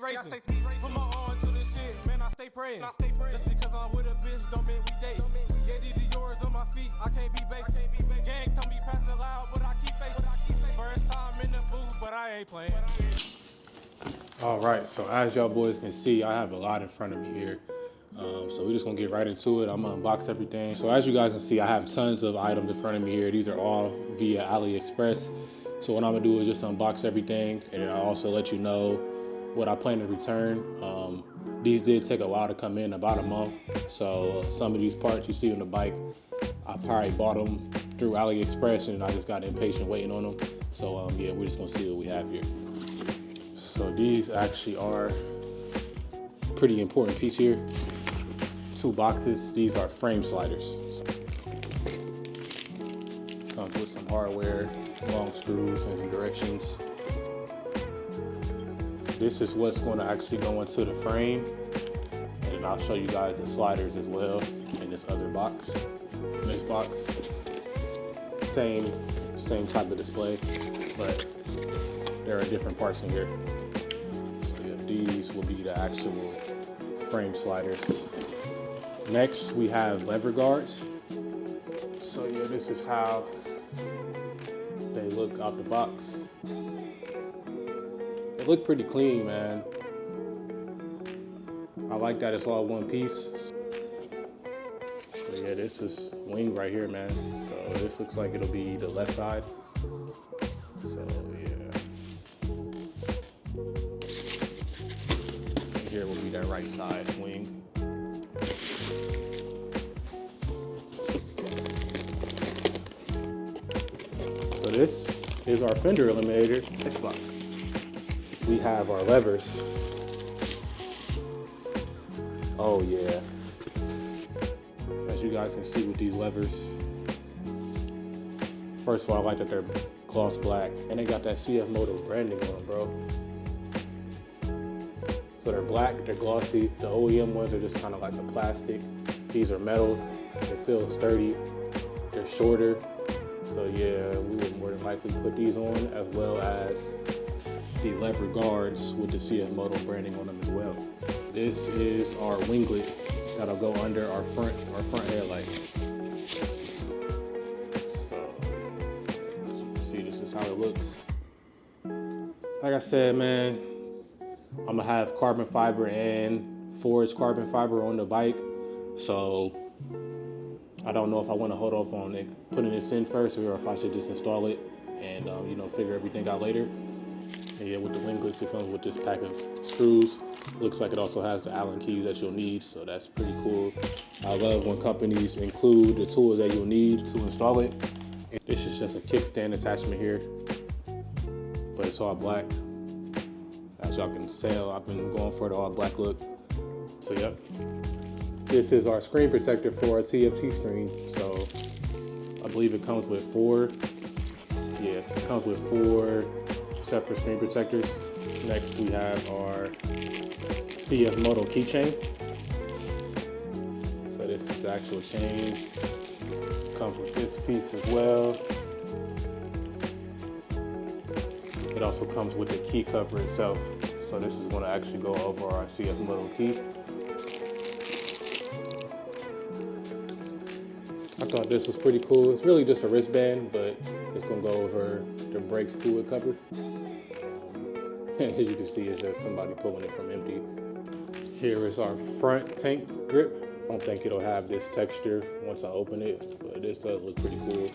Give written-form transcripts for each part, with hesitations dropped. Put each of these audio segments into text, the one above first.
racing. Put my arm to this shit, man, I stay praying. Just because I'm with a bitch don't mean we date. Yeah, these yours on my feet, I can't be basic. Gang told me pass it loud, but I keep facing. First time in the booth, but I ain't playing. All right, so as y'all boys can see, I have a lot in front of me here. So we're just gonna get right into it. I'm gonna unbox everything. So as you guys can see, I have tons of items in front of me here. These are all via AliEXPRess. So what I'm gonna do is just unbox everything, and then I'll also let you know what I plan to return. These did take a while to come in, about a month. So some of these parts you see on the bike, I probably bought them through AliEXPress, and I just got impatient waiting on them. So yeah, we're just gonna see what we have here. So these actually are a pretty important piece here. 2 boxes. These are frame sliders. So, comes with some hardware, long screws, and some directions. This is what's going to actually go into the frame, and then I'll show you guys the sliders as well in this other box. In this box, same type of display, but there are different parts in here. So yeah, these will be the actual frame sliders. Next, we have lever guards. So yeah, this is how they look out the box. They look pretty clean, man. I like that it's all one piece. But yeah, this is wing right here, man. So this looks like it'll be the left side. So yeah. And here will be that right side wing. So this is our fender eliminator Xbox. We have our levers. Oh yeah. As you guys can see with these levers, first of all, I like that they're gloss black, and they got that CFMOTO branding on them, bro. So they're black, they're glossy. The OEM ones are just kind of like a plastic. These are metal, they feel sturdy, they're shorter. So yeah, we would more than likely put these on, as well as the lever guards with the CFMOTO branding on them as well. This is our winglet that'll go under our front headlights. So as you can see, this is how it looks. Like I said, man, I'm gonna have carbon fiber and forged carbon fiber on the bike. So I don't know if I want to hold off on putting this in first, or if I should just install it and you know, figure everything out later. And yeah, with the winglets, it comes with this pack of screws. Looks like it also has the Allen keys that you'll need, so that's pretty cool. I love when companies include the tools that you'll need to install it. This is just a kickstand attachment here, but it's all black. As y'all can tell, I've been going for the all black look. So yep. This is our screen protector for our TFT screen. So I believe it comes with 4. Yeah, it comes with 4 separate screen protectors. Next, we have our CFMOTO keychain. So this is the actual chain. Comes with this piece as well. It also comes with the key cover itself. So this is going to actually go over our CFMOTO key. I thought this was pretty cool. It's really just a wristband, but it's gonna go over the brake fluid cover. As you can see, it's just somebody pulling it from empty. Here is our front tank grip. I don't think it'll have this texture once I open it, but this does look pretty cool.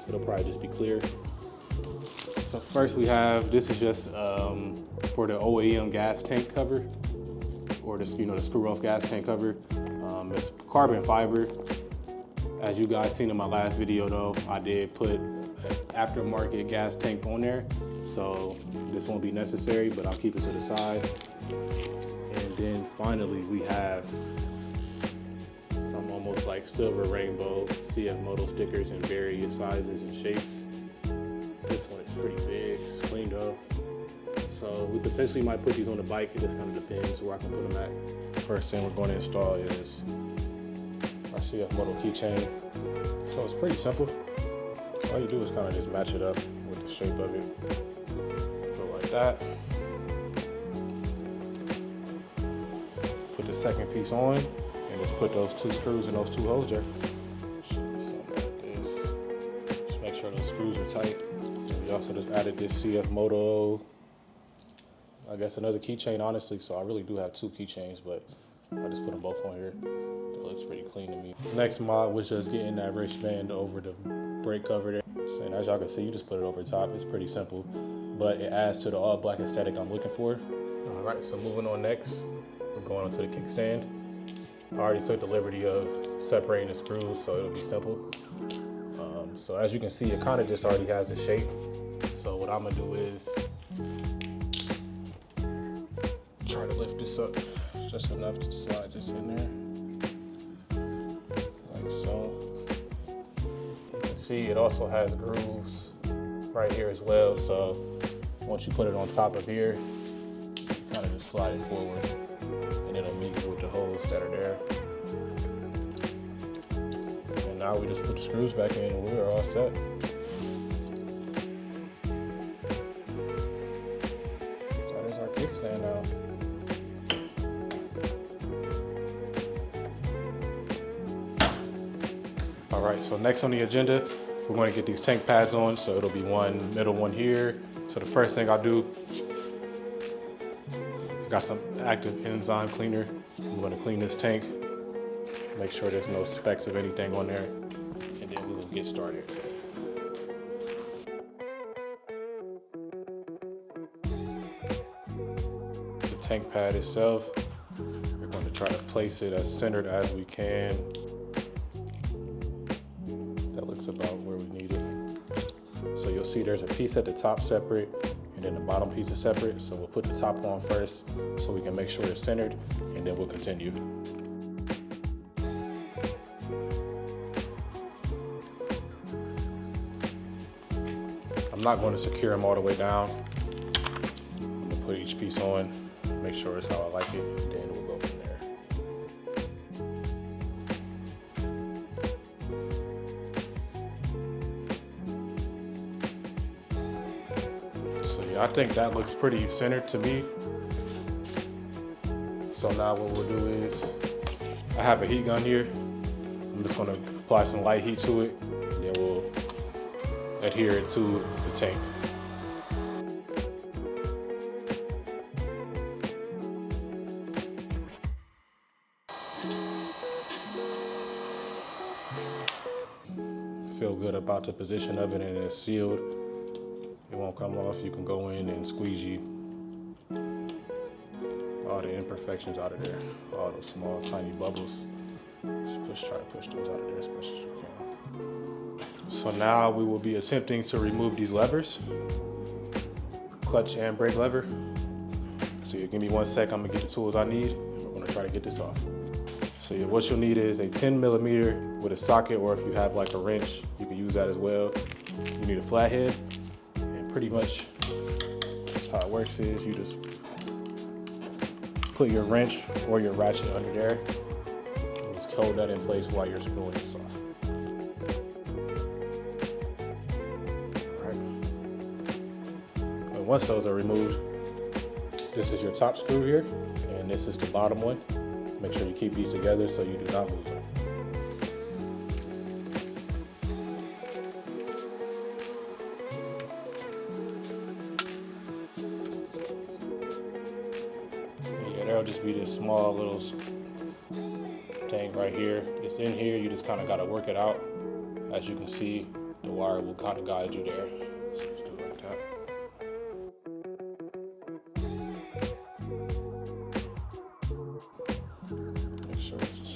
It'll probably just be clear. So first we have, this is just for the OEM gas tank cover, or the, you know, the screw off gas tank cover. It's carbon fiber. As you guys seen in my last video though, I did put an aftermarket gas tank on there. So this won't be necessary, but I'll keep it to the side. And then finally we have some almost like silver rainbow CFMOTO stickers in various sizes and shapes. This one is pretty big, it's cleaned up. So we potentially might put these on the bike. It just kind of depends where I can put them at. First thing we're going to install is our CFMOTO keychain. So it's pretty simple. All you do is kind of just match it up with the shape of it. Go like that. the second piece on and just put those 2 screws in those 2 holes there. Should be something like this. Just make sure those screws are tight. And we also just added this CFMOTO, I guess another keychain honestly, so I really do have 2 keychains, but I just put them both on here. It looks pretty clean to me. Next mod was just getting that wristband over the brake cover there. So, and as y'all can see, you just put it over the top. It's pretty simple, but it adds to the all black aesthetic I'm looking for. All right, so moving on next, we're going onto the kickstand. I already took the liberty of separating the screws, so it'll be simple. So as you can see, it kind of just already has a shape. So what I'm gonna do is try to lift this up just enough to slide this in there, like so. You can see it also has grooves right here as well, so once you put it on top of here, you kind of just slide it forward and it'll meet with the holes that are there. And now we just put the screws back in and we are all set. That is our kickstand now. All right, so next on the agenda, we're going to get these tank pads on. So it'll be one middle one here. So the first thing I'll do, I got some active enzyme cleaner. I'm going to clean this tank, make sure there's no specks of anything on there, and then we will get started. The tank pad itself, we're going to try to place it as centered as we can. That looks about where we need it. So you'll see there's a piece at the top separate and then the bottom piece is separate. So we'll put the top on first so we can make sure it's centered, and then we'll continue. I'm not going to secure them all the way down. I'm gonna put each piece on, make sure it's how I like it, and then we'll go from there. So yeah, I think that looks pretty centered to me. So now what we'll do is, I have a heat gun here. I'm just gonna apply some light heat to it, and then we'll adhere it to the tank. Feel good about the position of it, and it's sealed. It won't come off. You can go in and squeegee all the imperfections out of there, all those small tiny bubbles. Just try to push those out of there as much as you can. So now we will be attempting to remove these levers, clutch and brake lever. So you give me 1 sec, I'm gonna get the tools I need. We're gonna try to get this off. So yeah, what you'll need is a 10mm with a socket, or if you have like a wrench, you can use that as well. You need a flathead, and pretty much how it works is you just put your wrench or your ratchet under there and just hold that in place while you're screwing this off. Once those are removed, this is your top screw here, and this is the bottom one. Make sure you keep these together so you do not lose them. And yeah, there'll just be this small little thing right here. It's in here, you just kind of got to work it out. As you can see, the wire will kind of guide you there. So just do it like that.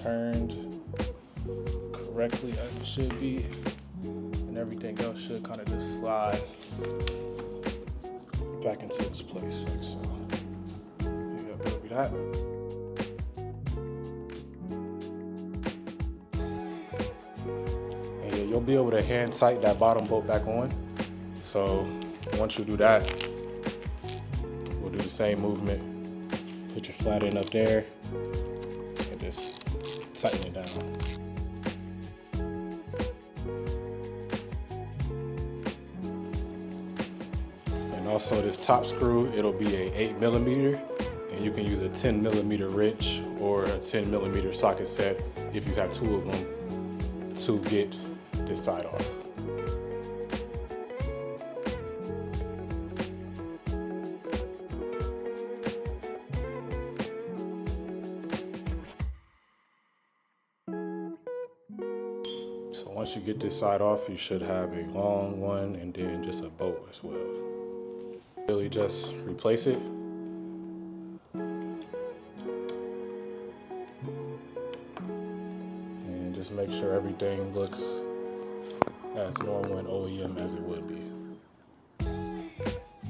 Turned correctly as it should be, and everything else should kind of just slide back into its place like so. Yeah, that'll be that. And yeah, you'll be able to hand tight that bottom bolt back on. So once you do that, we'll do the same movement. Put your flat end up there and just tighten it down. And also this top screw, it'll be a 8mm, And you can use a 10mm wrench or a 10mm socket set if you have 2 of them to get this side off. So once you get this side off, you should have a long one and then just a bolt as well. Really just replace it. And just make sure everything looks as normal and OEM as it would be.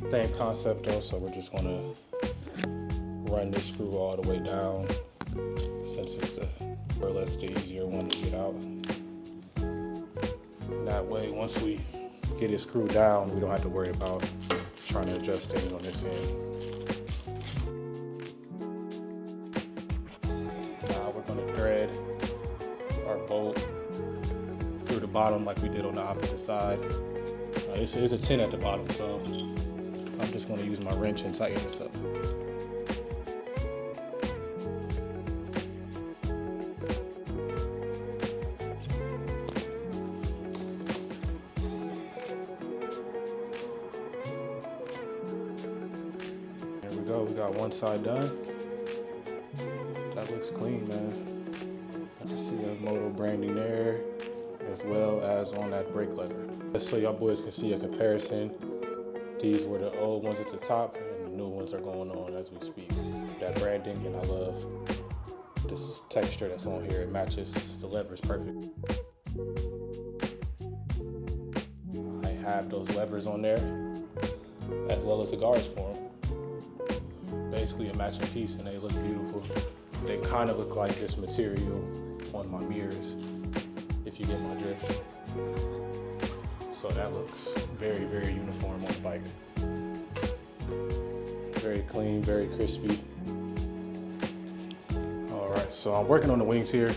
Same concept though, so we're just gonna run this screw all the way down since it's the more or less the easier one to get out. That way, once we get it screwed down, we don't have to worry about trying to adjust things on this end. Now we're gonna thread our bolt through the bottom like we did on the opposite side. This is a 10 at the bottom, so I'm just gonna use my wrench and tighten this up. We got one side done. That looks clean, man. Got the CFMOTO branding there, as well as on that brake lever. Just so y'all boys can see a comparison. These were the old ones at the top, and the new ones are going on as we speak. That branding, and I love this texture that's on here. It matches the levers perfect. I have those levers on there, as well as the guards for them. Basically a matching piece, and they look beautiful. They kind of look like this material on my mirrors, if you get my drift. So that looks very, very uniform on the bike. Very clean, very crispy. All right, so I'm working on the wings here,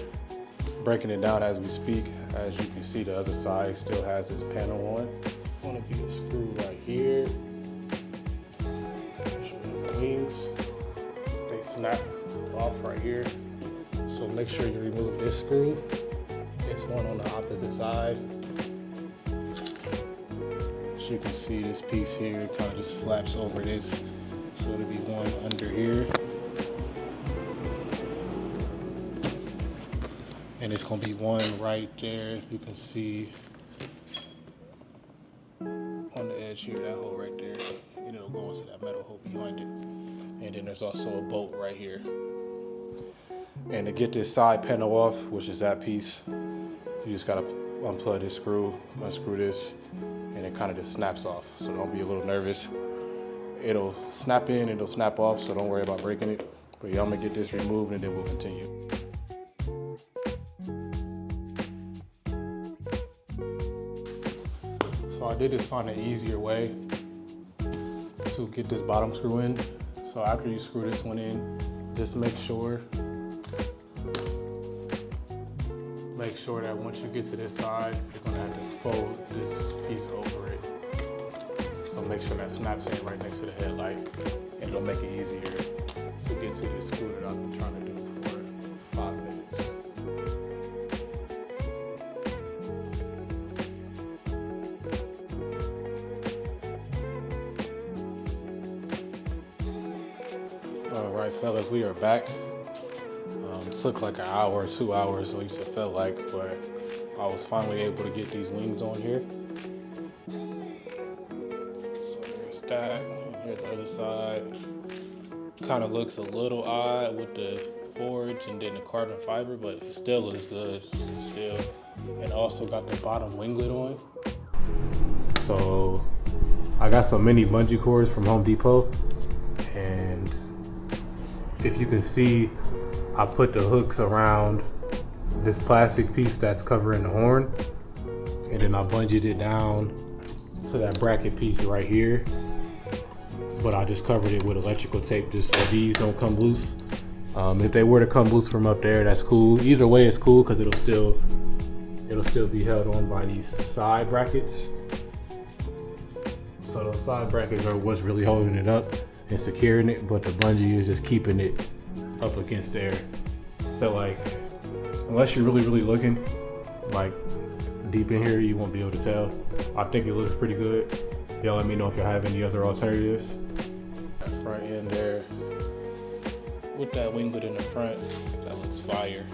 breaking it down as we speak. As you can see, the other side still has this panel on. It's gonna be a screw right here. Wings, they snap off right here, so make sure you remove this screw. It's one on the opposite side. As you can see, this piece here kind of just flaps over this, so it'll be one under here, and it's gonna be one right there, if you can see on the edge here, that hole right there, and it'll go into that metal hole behind it. And then there's also a bolt right here. And to get this side panel off, which is that piece, you just gotta unplug this screw, unscrew this, and it kind of just snaps off. So don't be a little nervous. It'll snap in, it'll snap off, so don't worry about breaking it. But yeah, I'm gonna get this removed and then we'll continue. So I did just find an easier way to get this bottom screw in. So after you screw this one in, just make sure that once you get to this side, you're gonna have to fold this piece over it. So make sure that snaps in right next to the headlight, and it'll make it easier to get to this screw that I've been trying to do for 5 minutes. All right, fellas, we are back. This looked like an hour or 2 hours, at least it felt like, but I was finally able to get these wings on here. So there's that, and here's the other side. Kind of looks a little odd with the forge and then the carbon fiber, but it still looks good still. And also got the bottom winglet on. So I got some mini bungee cords from Home Depot, and if you can see, I put the hooks around this plastic piece that's covering the horn, and then I bungeed it down to that bracket piece right here. But I just covered it with electrical tape just so these don't come loose. If they were to come loose from up there, that's cool. Either way, it's cool because it'll still be held on by these side brackets. So those side brackets are what's really holding it up. and securing it, but the bungee is just keeping it up against there. So like, unless you're really looking like deep in here, you won't be able to tell. I think it looks pretty good. Y'all let me know if you have any other alternatives. That front end there with that winglet in the front, that looks fire.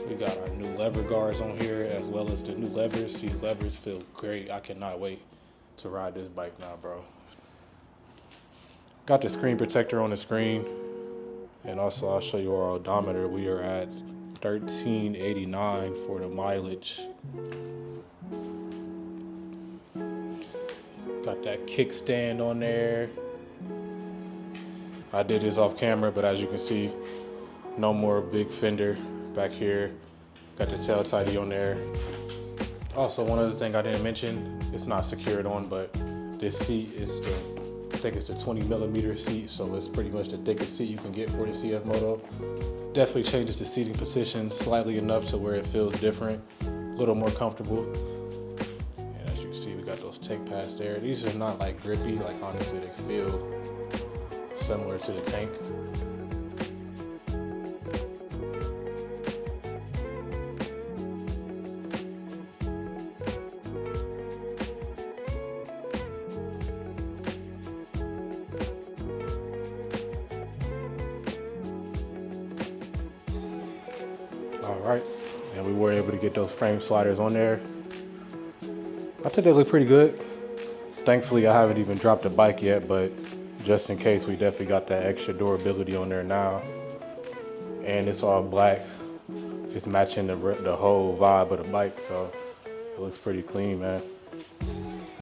We got our new lever guards on here as well as the new levers. These levers feel great. I cannot wait to ride this bike now, bro. Got the screen protector on the screen. And also I'll show you our odometer. We are at 1389 for the mileage. Got that kickstand on there. I did this off camera, but as you can see, no more big fender back here. Got the tail tidy on there. Also, one other thing I didn't mention, it's not secured on, but this seat is I think it's the 20mm seat, so it's pretty much the thickest seat you can get for the CFMOTO. Definitely changes the seating position slightly enough to where it feels different, a little more comfortable. And as you can see, we got those tank pads there. These are not like grippy, like honestly they feel similar to the tank. All right, and we were able to get those frame sliders on there. I think they look pretty good. Thankfully, I haven't even dropped the bike yet, but just in case, we definitely got that extra durability on there now. And it's all black. It's matching the whole vibe of the bike, so it looks pretty clean, man.